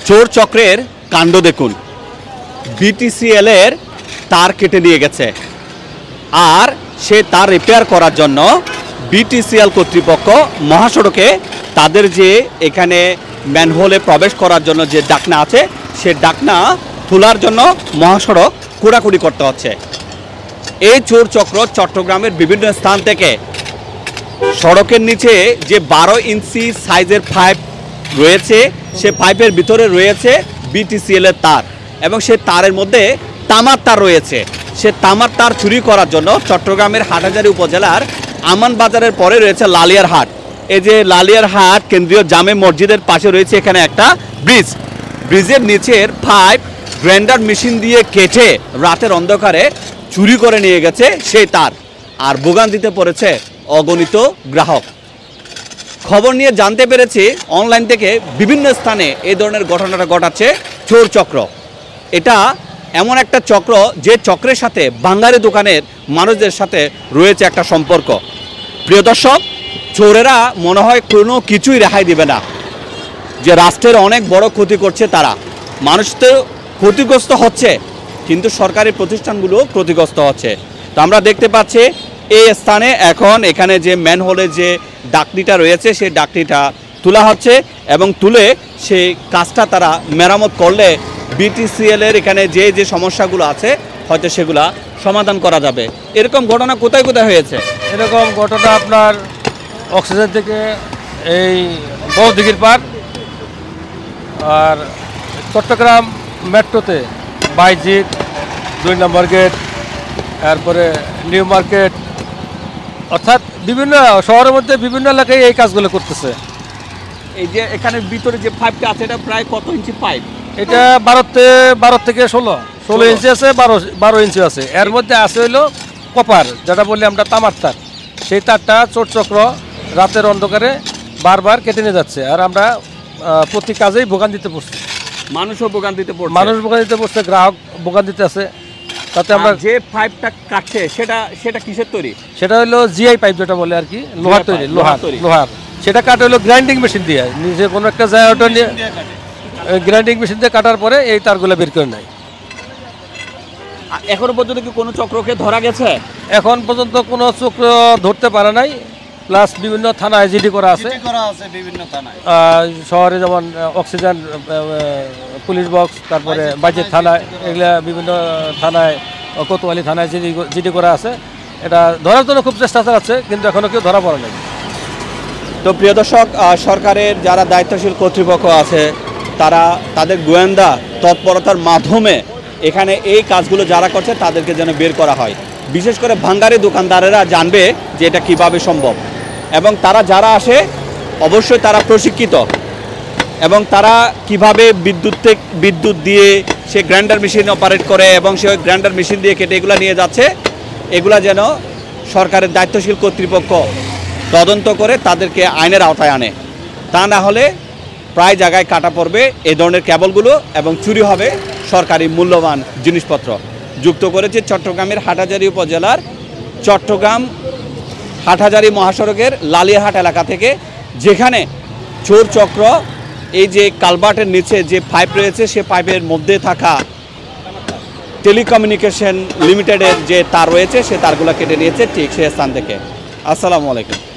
চোর চক্রের কাণ্ড দেখুন। বিটিসিএল এর তার কেটে নিয়ে গেছে, আর সে তার রিপেয়ার করার জন্য বিটিসিএল কর্তৃপক্ষ মহাসড়কে তাদের যে এখানে ম্যানহোলে প্রবেশ করার জন্য যে ডাকনা আছে সে ডাকনা তোলার জন্য মহাসড়ক কুড়াকুড়ি করতে হচ্ছে। এই চোর চক্র চট্টগ্রামের বিভিন্ন স্থান থেকে সড়কের নিচে যে 12 ইঞ্চি সাইজের পাইপ রয়েছে, সে পাইপের ভিতরে রয়েছে বিটিসিএল এর তার, এবং সে তারের মধ্যে তামার তার রয়েছে। সে তামার তার চুরি করার জন্য চট্টগ্রামের হাটহাজারী উপজেলার আমান বাজারের পরে রয়েছে লালিয়ার হাট। এই যে লালিয়ার হাট কেন্দ্রীয় জামে মসজিদের পাশে রয়েছে এখানে একটা ব্রিজ। ব্রিজের নিচের পাইপ গ্রাইন্ডার মেশিন দিয়ে কেটে রাতের অন্ধকারে চুরি করে নিয়ে গেছে সেই তার, আর ভোগান্তিতে পড়েছে অগণিত গ্রাহক। খবর নিয়ে জানতে পেরেছি অনলাইন থেকে বিভিন্ন স্থানে এই ধরনের ঘটনাটা ঘটাচ্ছে চোর চক্র। এটা এমন একটা চক্র যে চক্রের সাথে বাঙালি দোকানের মানুষদের সাথে রয়েছে একটা সম্পর্ক। প্রিয় দর্শক, চোরেরা মনে হয় কোনো কিছুই রেহাই দিবে না, যে রাষ্ট্রের অনেক বড় ক্ষতি করছে তারা। মানুষ তো ক্ষতিগ্রস্ত হচ্ছে, কিন্তু সরকারি প্রতিষ্ঠানগুলো ক্ষতিগ্রস্ত হচ্ছে। তো আমরা দেখতে পাচ্ছি এই স্থানে এখন এখানে যে ম্যানহোলে যে ডাকনিটা রয়েছে সেই ডাকনিটা তোলা হচ্ছে, এবং তুলে সেই কাজটা তারা মেরামত করলে বিটিসিএল এর এখানে যে যে সমস্যাগুলো আছে হয়তো সেগুলা সমাধান করা যাবে। এরকম ঘটনা কোথায় কোথায় হয়েছে? এরকম ঘটনা আপনার অক্সিজেন থেকে এই বড়দিঘির পার, আর চট্টগ্রাম মেট্রোতে বাইজিৎ 2 নম্বর গেট, তারপরে নিউ মার্কেট, অর্থাৎ বিভিন্ন শহরের মধ্যে বিভিন্ন এলাকায় এই কাজগুলো করতেছে। এই যে এখানে ভিতরে যে পাইপটা আছে এটা প্রায় কত ইঞ্চি পাইপ? এটা 12 থেকে 16 ইঞ্চি আছে, 12 ইঞ্চি আছে। এর মধ্যে আছে হইলো কপার, যেটা বললি আমরা তামার তার। সেই তারটা চোর চক্র রাতের অন্ধকারে বারবার কেটে নিয়ে যাচ্ছে, আর আমরা প্রতি কাজেই ভোগান্তিতে পড়ছি। মানুষও ভোগান্তিতে পড়ছে, মানুষ ভোগান্তিতে পড়ছে, গ্রাহক ভোগান্তিতে আছে। তাতে আমরা যে পাইপটা কাটছে সেটা কিসের তৈরি? সেটা হলো জিআই পাইপ, যেটা বলে আর কি, লোহার তৈরি, লোহার। সেটা কাটে হলো গ্রাইন্ডিং মেশিন দিয়ে, নিজে কোনো একটা জায়গাটা নিয়ে গ্রাইন্ডিং মেশিন দিয়ে কাটার পরে এই তারগুলো বের করে নেয়। এখনো পর্যন্ত কি কোনো চক্রকে ধরা গেছে? এখন পর্যন্ত কোনো চক্র ধরতে পারে নাই। প্লাস বিভিন্ন থানায় জিডি করা আছে বিভিন্ন থানায়, শহরে যেমন অক্সিজেন পুলিশ বক্স, তারপরে বাজেট থানায়, এগুলা বিভিন্ন থানায়, কোতোয়ালি থানায় জিডি করা আছে। এটা ধরার জন্য খুব চেষ্টা চালাচ্ছে, কিন্তু এখনও কেউ ধরা পড়ে নাই। তো প্রিয় দর্শক, সরকারের যারা দায়িত্বশীল কর্তৃপক্ষ আছে তারা তাদের গোয়েন্দা তৎপরতার মাধ্যমে এখানে এই কাজগুলো যারা করছে তাদেরকে যেন বের করা হয়। বিশেষ করে ভাঙ্গারি দোকানদারেরা জানবে যে এটা কীভাবে সম্ভব, এবং তারা যারা আসে অবশ্যই তারা প্রশিক্ষিত, এবং তারা কিভাবে বিদ্যুৎ দিয়ে সে গ্রাইন্ডার মেশিন অপারেট করে এবং সে গ্রাইন্ডার মেশিন দিয়ে কেটে এগুলো নিয়ে যাচ্ছে, এগুলা যেন সরকারের দায়িত্বশীল কর্তৃপক্ষ তদন্ত করে তাদেরকে আইনের আওতায় আনে। তা না হলে প্রায় জায়গায় কাটা পড়বে এই ধরনের কেবলগুলো, এবং চুরি হবে সরকারি মূল্যবান জিনিসপত্র। যুক্ত করেছে চট্টগ্রামের হাটহাজারী উপজেলার চট্টগ্রাম হাটহাজারী মহাসড়কের লালিয়াহাট এলাকা থেকে, যেখানে চোর চক্র এই যে কালভার্টের নিচে যে পাইপ রয়েছে সে পাইপের মধ্যে থাকা টেলিকমিউনিকেশন লিমিটেডের যে তার রয়েছে সে তারগুলো কেটে নিয়েছে ঠিক সেই স্থান থেকে। আসসালামু আলাইকুম।